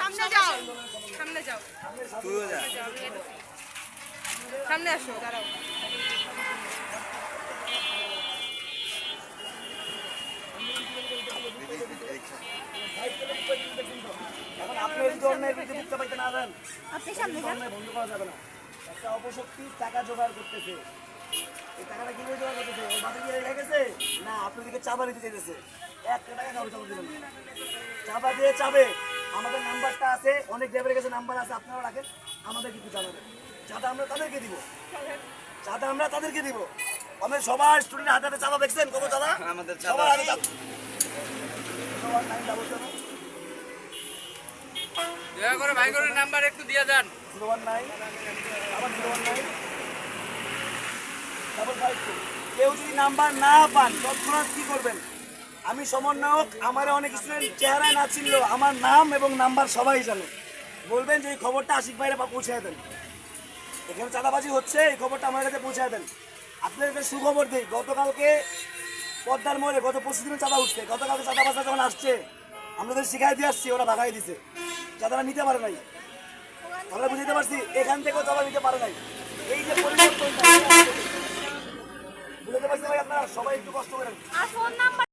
সামনে যাও, সামনে যাও, তুইও যা। সামনে আসো, দাঁড়াও। এখন আপনি এই ধরনের বুঝতে পাইতে না দেন, আপনি সামনে যান। বন্ধ করা যাবে না। একটা অপশক্তি টাকা জোগাড় করতেছে, এই টাকাটা কিভাবে জোগাড় করতেছে? ওর বাসা কি রেখে গেছে না আপনার দিকে চাপা দিতে চাইতেছে? একটা টাকা কাউকে চাপা দিবেন না, চাপা দিয়ে চাবে। আমাদের নাম্বারটা আছে, অনেক ড্রাইভারের কাছে নাম্বার আছে, আপনারা রাখেন, আমাদের কিন্তু চালাবে। চাঁদা আমরা তাদেরকে দিব, চাঁদা আমরা তাদেরকে দিব। আমাদের সবার স্টুডেন্ট হাতে হাতে চাঁদা দেখছেন কত চাঁদা? আমাদের সবার হাতে চাঁদা। সবার নাম ব্যবস্থা না, দয়া করে ভাই করে নাম্বার একটু দিয়ে দেন। 019 আবার 019 552। কেউ যদি নাম্বার না পান তৎক্ষণাৎ কি করবেন? আমি সমন্বয়ক, আমার অনেক স্টুডেন্ট চেহারায় না চিনলেও আমার নাম এবং নাম্বার সবাই জানে। বলবেন যে এই খবরটা আশিক ভাইরা পৌঁছে দেন, এখানে চাঁদাবাজি হচ্ছে, এই খবরটা আমার কাছে পৌঁছে দেন। আপনাদেরকে সুখবর দিই, গতকালকে পদ্মার মোড়ে গত 25 দিনে চাঁদা উঠছে। গতকালকে চাঁদাবাজরা যখন আসছে আমাদের শিখাই দিয়ে আসছি, ওরা ভাগাই দিছে, চাঁদারা নিতে পারে নাই। আমরা বুঝতে পারছি এখান থেকেও চাঁদা নিতে পারে নাই। এই যে পরিবর্তনটা বুঝতে পারছি ভাই, আপনারা সবাই একটু কষ্ট করেন। আর ফোন নাম্বার